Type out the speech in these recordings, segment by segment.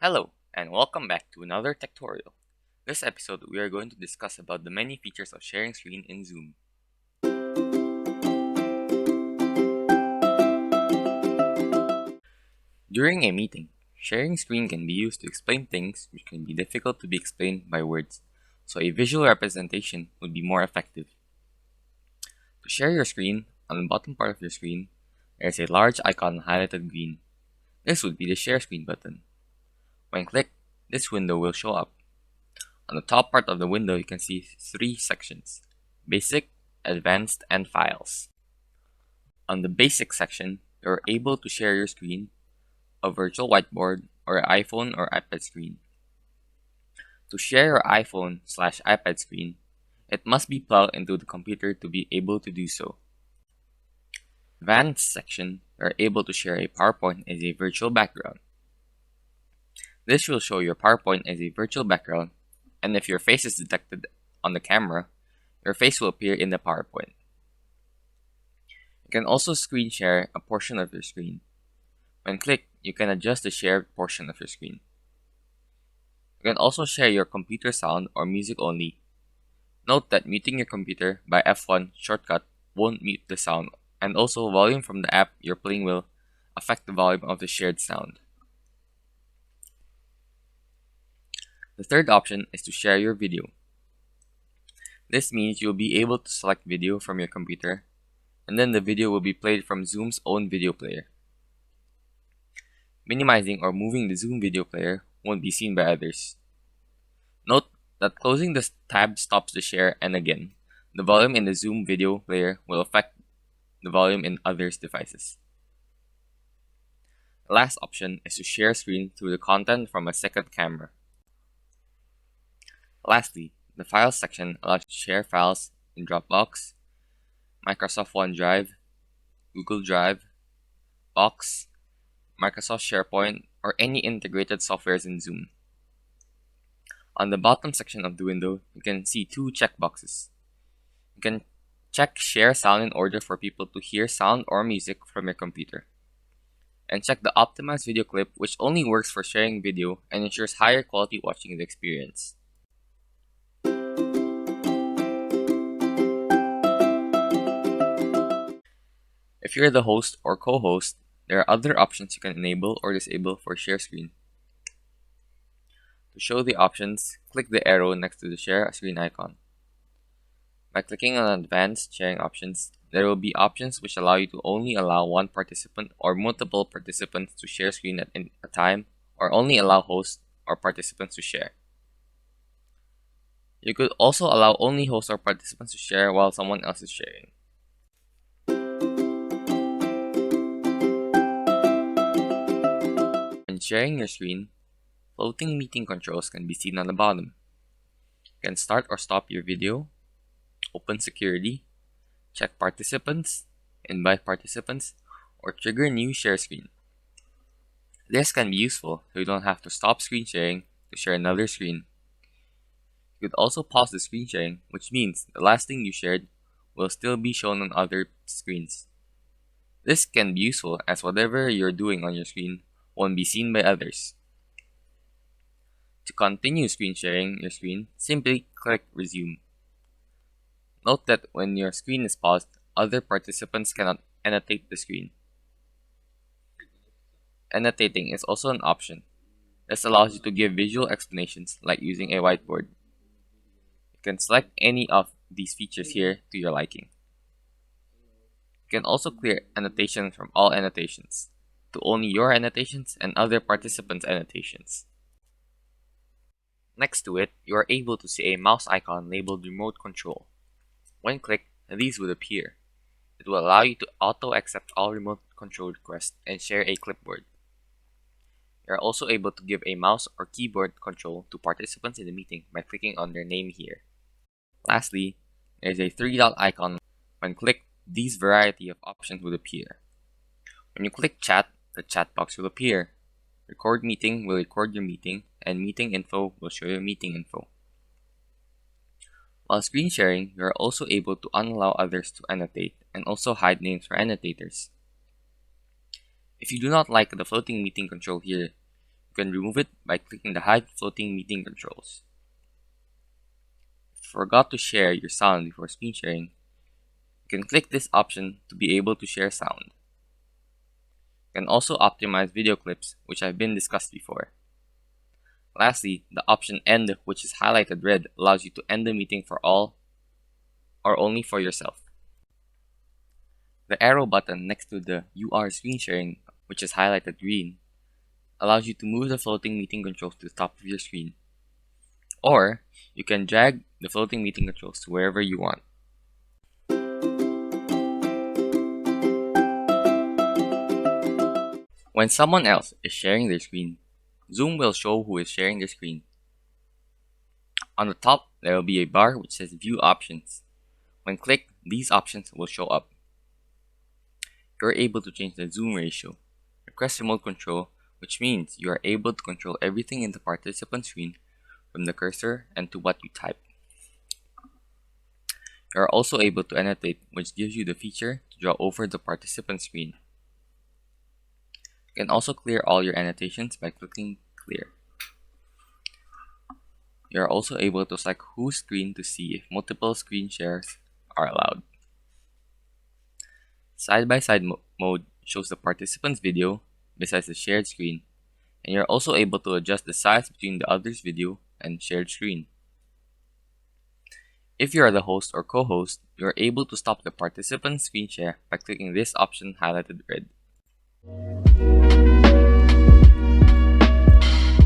Hello, and welcome back to another Techtorial. This episode, we are going to discuss about the many features of sharing screen in Zoom. During a meeting, sharing screen can be used to explain things which can be difficult to be explained by words, so a visual representation would be more effective. To share your screen, on the bottom part of your screen, there is a large icon highlighted green. This would be the share screen button. When clicked, this window will show up. On the top part of the window, you can see three sections: Basic, Advanced, and Files. On the Basic section, you're able to share your screen, a virtual whiteboard, or an iPhone or iPad screen. To share your iPhone/iPad screen, it must be plugged into the computer to be able to do so. Advanced section, you're able to share a PowerPoint as a virtual background. This will show your PowerPoint as a virtual background, and if your face is detected on the camera, your face will appear in the PowerPoint. You can also screen share a portion of your screen. When clicked, you can adjust the shared portion of your screen. You can also share your computer sound or music only. Note that muting your computer by F1 shortcut won't mute the sound, and also volume from the app you're playing will affect the volume of the shared sound. The third option is to share your video. This means you'll be able to select video from your computer, and then the video will be played from Zoom's own video player. Minimizing or moving the Zoom video player won't be seen by others. Note that closing the tab stops the share, and again, the volume in the Zoom video player will affect the volume in others' devices. The last option is to share screen through the content from a second camera. Lastly, the Files section allows you to share files in Dropbox, Microsoft OneDrive, Google Drive, Box, Microsoft SharePoint, or any integrated softwares in Zoom. On the bottom section of the window, you can see two checkboxes. You can check Share Sound in order for people to hear sound or music from your computer, and check the Optimized Video Clip, which only works for sharing video and ensures higher quality watching experience. If you're the host or co-host, there are other options you can enable or disable for share screen. To show the options, click the arrow next to the share screen icon. By clicking on Advanced Sharing Options, there will be options which allow you to only allow one participant or multiple participants to share screen at a time, or only allow hosts or participants to share. You could also allow only hosts or participants to share while someone else is sharing. When sharing your screen, floating meeting controls can be seen on the bottom. You can start or stop your video, open security, check participants, invite participants, or trigger new share screen. This can be useful so you don't have to stop screen sharing to share another screen. You could also pause the screen sharing, which means the last thing you shared will still be shown on other screens. This can be useful as whatever you're doing on your screen won't be seen by others. To continue screen sharing your screen, simply click Resume. Note that when your screen is paused, other participants cannot annotate the screen. Annotating is also an option. This allows you to give visual explanations like using a whiteboard. You can select any of these features here to your liking. You can also clear annotations from all annotations to only your annotations and other participants' annotations. Next to it, you are able to see a mouse icon labeled Remote Control. When clicked, these would appear. It will allow you to auto-accept all remote control requests and share a clipboard. You are also able to give a mouse or keyboard control to participants in the meeting by clicking on their name here. Lastly, there is a three-dot icon. When clicked, these variety of options would appear. When you click Chat, the chat box will appear. Record Meeting will record your meeting, and Meeting Info will show your meeting info. While screen sharing, you are also able to unallow others to annotate and also hide names for annotators. If you do not like the floating meeting control here, you can remove it by clicking the Hide Floating Meeting Controls. If you forgot to share your sound before screen sharing, you can click this option to be able to share sound. You can also optimize video clips, which have been discussed before. Lastly, the option End, which is highlighted red, allows you to end the meeting for all or only for yourself. The arrow button next to the You are screen sharing, which is highlighted green, allows you to move the floating meeting controls to the top of your screen. Or, you can drag the floating meeting controls to wherever you want. When someone else is sharing their screen, Zoom will show who is sharing their screen. On the top, there will be a bar which says View Options. When clicked, these options will show up. You're able to change the zoom ratio, request remote control, which means you are able to control everything in the participant screen from the cursor and to what you type. You are also able to annotate, which gives you the feature to draw over the participant screen. You can also clear all your annotations by clicking Clear. You are also able to select whose screen to see if multiple screen shares are allowed. Side-by-side mode shows the participant's video besides the shared screen, and you're also able to adjust the size between the other's video and shared screen. If you are the host or co-host, you are able to stop the participant's screen share by clicking this option highlighted red.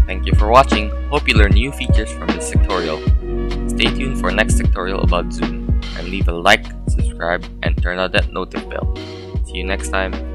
Thank you for watching. Hope you learn new features from this tutorial. Stay tuned for next tutorial about Zoom, and leave a like, subscribe, and turn on that notif bell. See you next time.